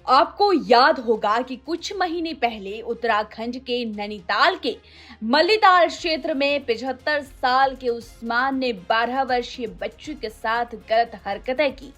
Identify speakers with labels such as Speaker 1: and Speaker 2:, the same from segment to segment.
Speaker 1: आपको याद होगा कि कुछ महीने पहले उत्तराखंड के नैनीताल के मल्लीताल क्षेत्र में 75 साल के उस्मान ने 12 वर्षीय बच्ची के साथ गलत हरकतें की,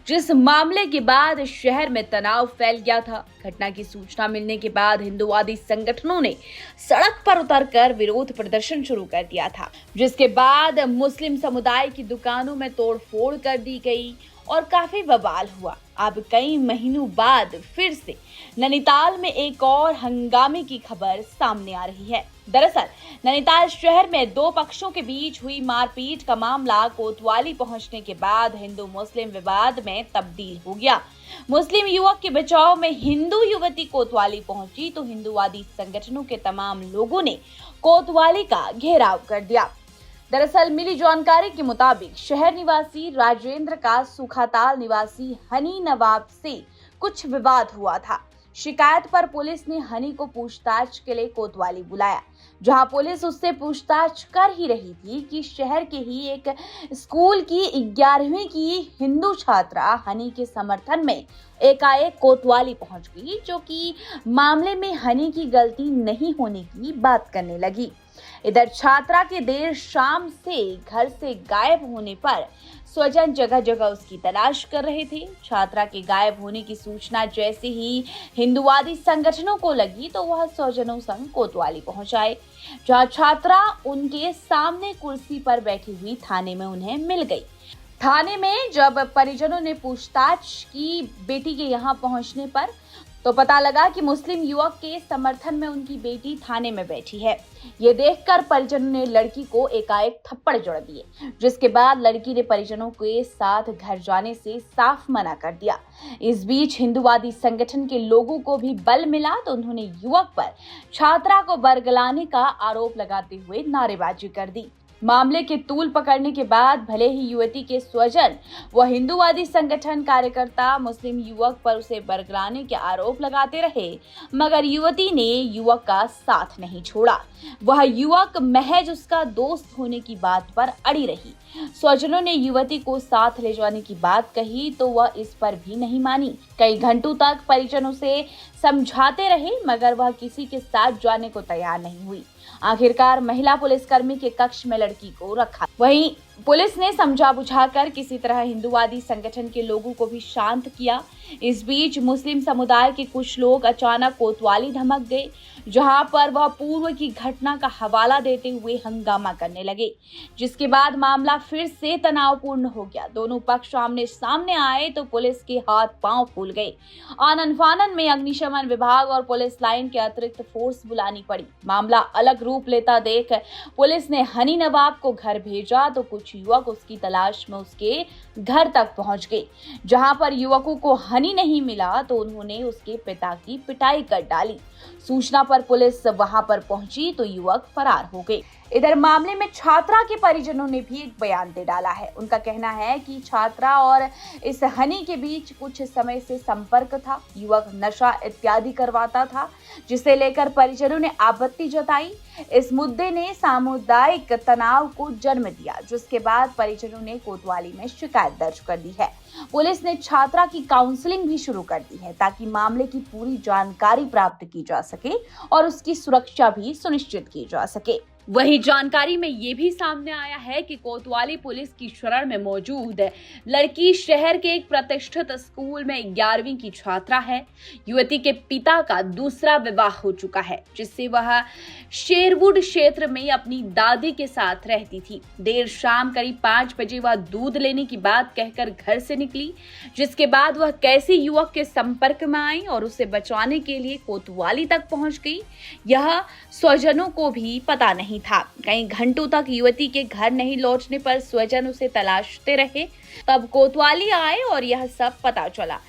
Speaker 1: जिस मामले के बाद शहर में तनाव फैल गया था। घटना की सूचना मिलने के बाद हिंदुवादी संगठनों ने सड़क पर उतरकर विरोध प्रदर्शन शुरू कर दिया था, जिसके बाद मुस्लिम समुदाय की दुकानों में तोड़फोड़ कर दी गई और काफी बवाल हुआ। अब कई महीनों बाद फिर से नैनीताल में एक और हंगामे की खबर सामने आ रही है। दरअसल नैनीताल शहर में दो पक्षों के बीच हुई मारपीट का मामला कोतवाली पहुंचने के बाद हिंदू मुस्लिम विवाद में तब्दील हो गया। मुस्लिम युवक के बचाव में हिंदू युवती कोतवाली पहुंची तो हिंदूवादी संगठनों के तमाम लोगों ने कोतवाली का घेराव कर दिया। दरअसल मिली जानकारी के मुताबिक शहर निवासी राजेंद्र का सुखाताल निवासी हनी नवाब से कुछ विवाद हुआ था। शिकायत पर पुलिस ने हनी को पूछताछ के लिए कोतवाली बुलाया, जहां पुलिस उससे पूछताछ कर ही रही थी कि शहर के ही एक स्कूल की 11वीं की हिंदू छात्रा हनी के समर्थन में एकाएक कोतवाली पहुंच गई, जो कि मामले में हनी की गलती नहीं होने की बात करने लगी। इधर छात्रा के देर शाम से घर से गायब होने पर स्वजन जगह जगह उसकी तलाश कर रहे थे। छात्रा के गायब होने की सूचना जैसे ही हिंदूवादी संगठनों को लगी तो वह स्वजनों संग कोतवाली पहुंच आए, जहां छात्रा उनके सामने कुर्सी पर बैठी हुई थाने में उन्हें मिल गई। थाने में जब परिजनों ने पूछताछ की बेटी के यहाँ पहुंचने पर तो पता लगा कि मुस्लिम युवक के समर्थन में उनकी बेटी थाने में बैठी है। ये देखकर परिजनों ने लड़की को एकाएक थप्पड़ जड़ दिए, जिसके बाद लड़की ने परिजनों के साथ घर जाने से साफ मना कर दिया। इस बीच हिंदूवादी संगठन के लोगों को भी बल मिला तो उन्होंने युवक पर छात्रा को बरगलाने का आरोप लगाते हुए नारेबाजी कर दी। मामले के तूल पकड़ने के बाद भले ही युवती के स्वजन व हिंदूवादी संगठन कार्यकर्ता मुस्लिम युवक पर उसे बरगलाने के आरोप लगाते रहे, मगर युवती ने युवक का साथ नहीं छोड़ा। वह युवक महज उसका दोस्त होने की बात पर अड़ी रही। स्वजनों ने युवती को साथ ले जाने की बात कही तो वह इस पर भी नहीं मानी। कई घंटों तक परिजनों से समझाते रहे, मगर वह किसी के साथ जाने को तैयार नहीं हुई। आखिरकार महिला पुलिसकर्मी के कक्ष में लड़की को रखा। वहीं पुलिस ने समझा बुझाकर किसी तरह हिंदूवादी संगठन के लोगों को भी शांत किया। इस बीच मुस्लिम समुदाय के कुछ लोग अचानक कोतवाली धमक गए, जहां पर वह पूर्व की घटना का हवाला देते हुए हंगामा करने लगे, जिसके बाद मामला फिर से तनावपूर्ण हो गया। दोनों पक्ष आमने सामने आए तो पुलिस के हाथ पांव फूल गए। आनन फानन में अग्निशमन विभाग और पुलिस लाइन के अतिरिक्त फोर्स बुलानी पड़ी। मामला अलग रूप लेता देख पुलिस ने हनी नवाब को घर भेजा तो कुछ युवक उसकी तलाश में उसके घर तक पहुंच गए। जहां पर युवकों को हनी नहीं मिला तो उन्होंने उसके पिता की पिटाई कर डाली। सूचना पर पुलिस वहां पर पहुंची तो युवक फरार हो गए। इधर मामले में छात्रा के परिजनों ने भी एक बयान दे डाला है। उनका कहना है कि छात्रा और इस हनी के बीच कुछ समय से संपर्क था। युवक नशा इत्यादि करवाता था, जिसे लेकर परिजनों ने आपत्ति जताई। इस मुद्दे ने सामुदायिक तनाव को जन्म दिया, जिसके बाद परिजनों ने कोतवाली में शिकायत दर्ज कर दी है। पुलिस ने छात्रा की काउंसलिंग भी शुरू कर दी है ताकि मामले की पूरी जानकारी प्राप्त की जा सके और उसकी सुरक्षा भी सुनिश्चित की जा सके। वहीं जानकारी में ये भी सामने आया है कि कोतवाली पुलिस की शरण में मौजूद लड़की शहर के एक प्रतिष्ठित स्कूल में 11वीं की छात्रा है। युवती के पिता का दूसरा विवाह हो चुका है, जिससे वह शेरवुड क्षेत्र में अपनी दादी के साथ रहती थी। देर शाम करीब 5 बजे वह दूध लेने की बात कहकर घर से निकली, जिसके बाद वह कैसे युवक के संपर्क में आई और उसे बचाने के लिए कोतवाली तक पहुंच गई, यह स्वजनों को भी पता नहीं था। कई घंटों तक युवती के घर नहीं लौटने पर स्वजन उसे तलाशते रहे। तब कोतवाली आए और यह सब पता चला।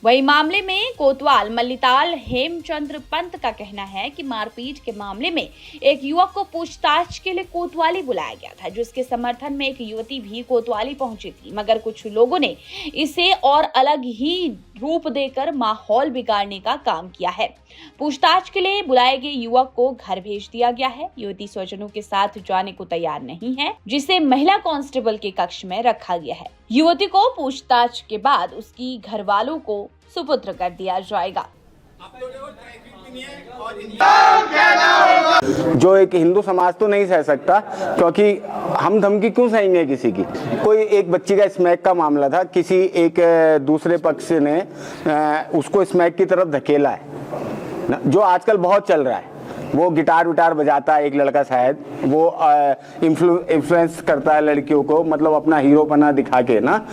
Speaker 1: वही मामले में कोतवाल मल्लीताल हेमचंद्र पंत का कहना है कि मारपीट के मामले में एक युवक को पूछताछ के लिए कोतवाली बुलाया गया था, जिसके समर्थन में एक युवती भी कोतवाली पहुंची थी, मगर कुछ लोगों ने इसे और अलग ही रूप देकर माहौल बिगाड़ने का काम किया है। पूछताछ के लिए बुलाए गए युवक को घर भेज दिया गया है। युवती स्वजनों के साथ जाने को तैयार नहीं है, जिसे महिला कांस्टेबल के कक्ष में रखा गया है। युवती को पूछताछ के बाद उसकी घर वालों को सुपुत्र कर दिया जाएगा।
Speaker 2: जो एक हिंदू समाज तो नहीं सह सकता, क्योंकि हम धमकी क्यों सहेंगे किसी की। कोई एक बच्ची का स्मैक का मामला था, किसी एक दूसरे पक्ष ने उसको स्मैक की तरफ धकेला है, जो आजकल बहुत चल रहा है। वो गिटार विटार बजाता है एक लड़का, शायद वो इन्फ्लुएंस करता है लड़कियों को, मतलब अपना हीरोपना दिखा के ना।